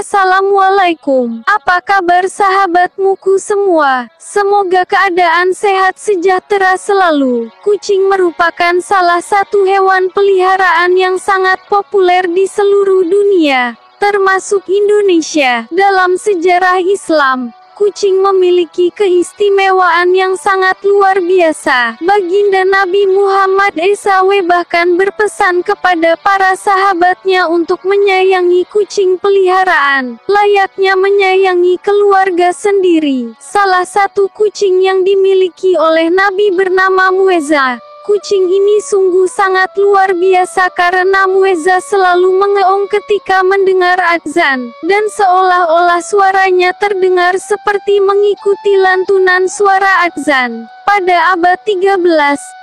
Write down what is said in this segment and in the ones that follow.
Assalamualaikum. Apa kabar sahabatmuku semua? Semoga keadaan sehat sejahtera selalu. Kucing merupakan salah satu hewan peliharaan yang sangat populer di seluruh dunia, termasuk Indonesia. Dalam sejarah Islam, kucing memiliki keistimewaan yang sangat luar biasa. Baginda Nabi Muhammad SAW bahkan berpesan kepada para sahabatnya untuk menyayangi kucing peliharaan, layaknya menyayangi keluarga sendiri. Salah satu kucing yang dimiliki oleh Nabi bernama Muezza. Kucing ini sungguh sangat luar biasa karena Muezza selalu mengeong ketika mendengar azan, dan seolah-olah suaranya terdengar seperti mengikuti lantunan suara azan. Pada abad 13,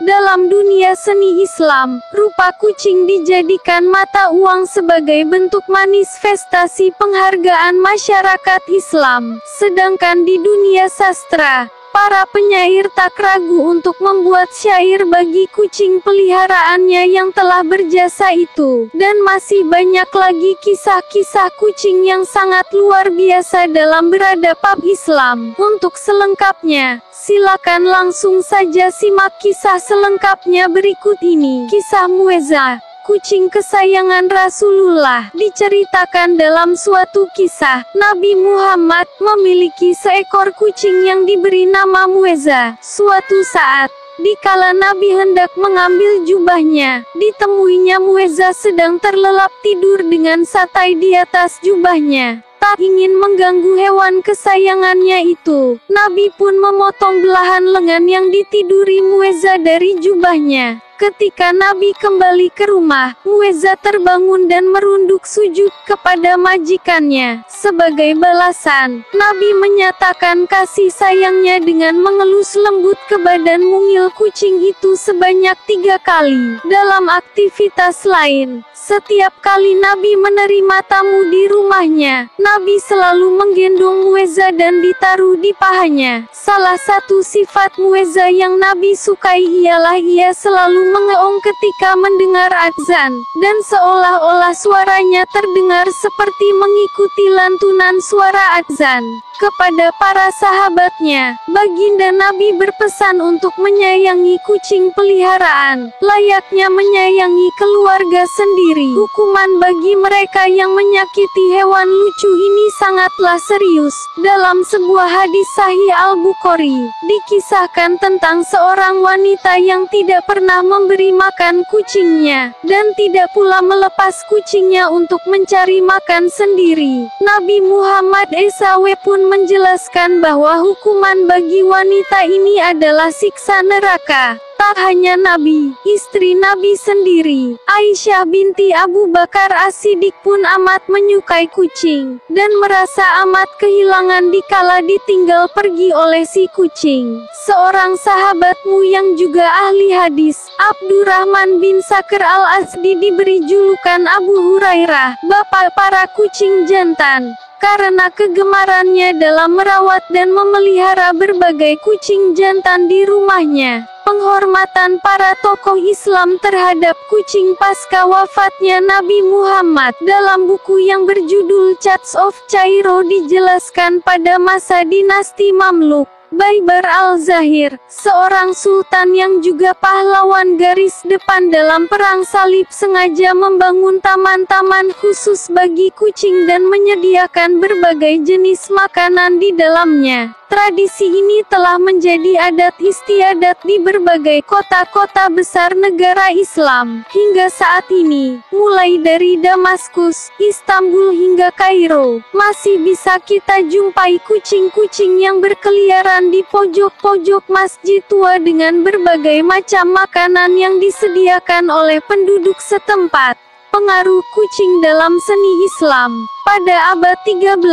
dalam dunia seni Islam, rupa kucing dijadikan mata uang sebagai bentuk manifestasi penghargaan masyarakat Islam. Sedangkan di dunia sastra, para penyair tak ragu untuk membuat syair bagi kucing peliharaannya yang telah berjasa itu. Dan masih banyak lagi kisah-kisah kucing yang sangat luar biasa dalam beradab Islam. Untuk selengkapnya, silakan langsung saja simak kisah selengkapnya berikut ini. Kisah Muezza, kucing kesayangan Rasulullah. Diceritakan dalam suatu kisah, Nabi Muhammad memiliki seekor kucing yang diberi nama Muezza. Suatu saat, dikala Nabi hendak mengambil jubahnya, ditemuinya Muezza sedang terlelap tidur dengan satai di atas jubahnya. Tak ingin mengganggu hewan kesayangannya itu, Nabi pun memotong belahan lengan yang ditiduri Muezza dari jubahnya. Ketika Nabi kembali ke rumah, Muezza terbangun dan merunduk sujud kepada majikannya. Sebagai balasan, Nabi menyatakan kasih sayangnya dengan mengelus lembut ke badan mungil kucing itu sebanyak 3 kali. Dalam aktivitas lain, setiap kali Nabi menerima tamu di rumahnya, Nabi selalu menggendong Muezza dan ditaruh di pahanya. Salah satu sifat Muezza yang Nabi sukai ialah ia selalu mengeong ketika mendengar azan, dan seolah-olah suaranya terdengar seperti mengikuti lantunan suara azan. Kepada para sahabatnya, baginda Nabi berpesan untuk menyayangi kucing peliharaan, layaknya menyayangi keluarga sendiri. Hukuman bagi mereka yang menyakiti hewan lucu ini sangatlah serius. Dalam sebuah hadis Sahih Al-Bukhari, dikisahkan tentang seorang wanita yang tidak pernah memberi makan kucingnya, dan tidak pula melepas kucingnya untuk mencari makan sendiri. Nabi Muhammad SAW pun menjelaskan bahwa hukuman bagi wanita ini adalah siksa neraka. Tak hanya Nabi, istri Nabi sendiri, Aisyah binti Abu Bakar As-Siddiq pun amat menyukai kucing, dan merasa amat kehilangan dikala ditinggal pergi oleh si kucing. Seorang sahabatmu yang juga ahli hadis, Abdurrahman bin Sakhr Al-Azdi, diberi julukan Abu Hurairah, bapak para kucing jantan, karena kegemarannya dalam merawat dan memelihara berbagai kucing jantan di rumahnya. Penghormatan para tokoh Islam terhadap kucing pasca wafatnya Nabi Muhammad dalam buku yang berjudul Chats of Cairo dijelaskan pada masa dinasti Mamluk. Baibar al-Zahir, seorang sultan yang juga pahlawan garis depan dalam perang salib, sengaja membangun taman-taman khusus bagi kucing dan menyediakan berbagai jenis makanan di dalamnya. Tradisi ini telah menjadi adat istiadat di berbagai kota-kota besar negara Islam. Hingga saat ini, mulai dari Damaskus, Istanbul hingga Kairo, masih bisa kita jumpai kucing-kucing yang berkeliaran di pojok-pojok masjid tua dengan berbagai macam makanan yang disediakan oleh penduduk setempat. Pengaruh kucing dalam seni Islam pada abad 13,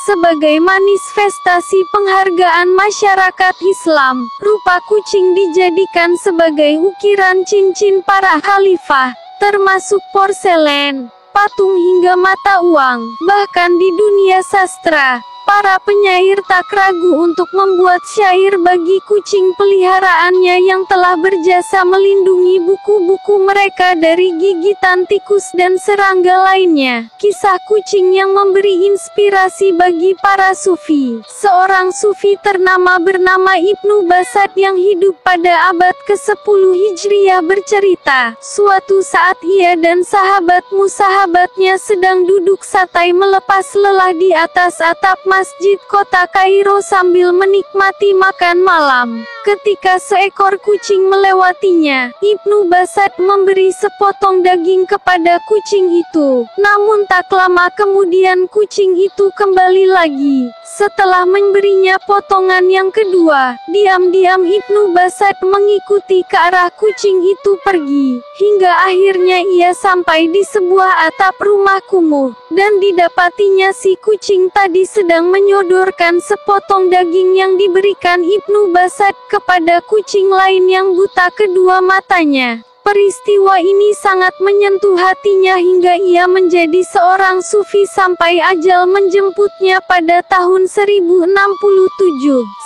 sebagai manifestasi penghargaan masyarakat Islam, rupa kucing dijadikan sebagai ukiran cincin para khalifah, termasuk porselen, patung hingga mata uang. Bahkan di dunia sastra, Para penyair tak ragu untuk membuat syair bagi kucing peliharaannya yang telah berjasa melindungi buku-buku mereka dari gigitan tikus dan serangga lainnya. Kisah kucing yang memberi inspirasi bagi para sufi. Seorang sufi ternama bernama Ibnu Basad yang hidup pada abad ke-10 Hijriah bercerita, suatu saat ia dan sahabatnya sedang duduk santai melepas lelah di atas atap masjid kota Kairo sambil menikmati makan malam. Ketika seekor kucing melewatinya, Ibnu Basad memberi sepotong daging kepada kucing itu. Namun tak lama kemudian kucing itu kembali lagi. Setelah memberinya potongan yang kedua, diam-diam Ibnu Basad mengikuti ke arah kucing itu pergi, hingga akhirnya ia sampai di sebuah atap rumah kumuh, dan didapatinya si kucing tadi sedang menyodorkan sepotong daging yang diberikan Ibnu Basad kepada kucing lain yang buta kedua matanya. Peristiwa ini sangat menyentuh hatinya hingga ia menjadi seorang sufi sampai ajal menjemputnya pada tahun 1067.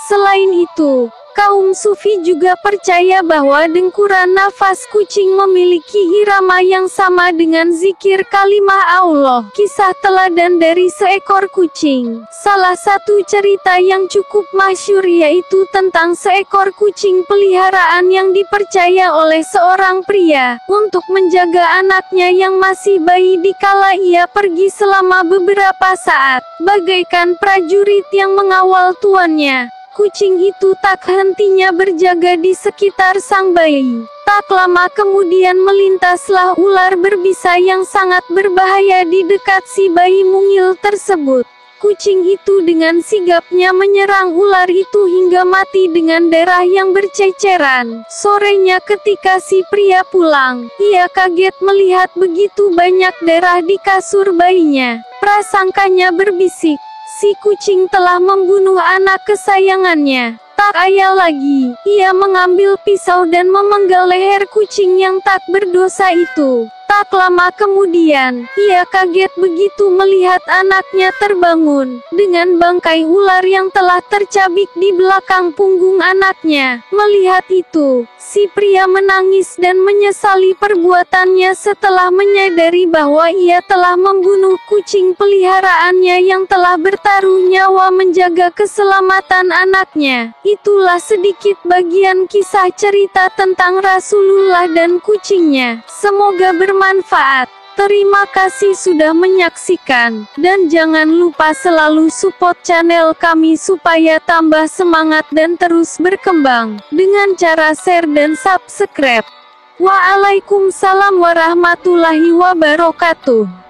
Selain itu, kaum sufi juga percaya bahwa dengkuran nafas kucing memiliki irama yang sama dengan zikir kalimah Allah. Kisah teladan dari seekor kucing. Salah satu cerita yang cukup masyhur yaitu tentang seekor kucing peliharaan yang dipercaya oleh seorang pria untuk menjaga anaknya yang masih bayi dikala ia pergi selama beberapa saat. Bagaikan prajurit yang mengawal tuannya, kucing itu tak hentinya berjaga di sekitar sang bayi. Tak lama kemudian melintaslah ular berbisa yang sangat berbahaya di dekat si bayi mungil tersebut. Kucing itu dengan sigapnya menyerang ular itu hingga mati dengan darah yang berceceran. Sorenya ketika si pria pulang, ia kaget melihat begitu banyak darah di kasur bayinya. Prasangkanya berbisik, si kucing telah membunuh anak kesayangannya. Tak ayal lagi, ia mengambil pisau dan memenggal leher kucing yang tak berdosa itu. Tak lama kemudian, ia kaget begitu melihat anaknya terbangun dengan bangkai ular yang telah tercabik di belakang punggung anaknya. Melihat itu, si pria menangis dan menyesali perbuatannya setelah menyadari bahwa ia telah membunuh kucing peliharaannya yang telah bertaruh nyawa menjaga keselamatan anaknya. Itulah sedikit bagian kisah cerita tentang Rasulullah dan kucingnya. Semoga bermanfaat. Terima kasih sudah menyaksikan, dan jangan lupa selalu support channel kami supaya tambah semangat dan terus berkembang, dengan cara share dan subscribe. Waalaikumsalam warahmatullahi wabarakatuh.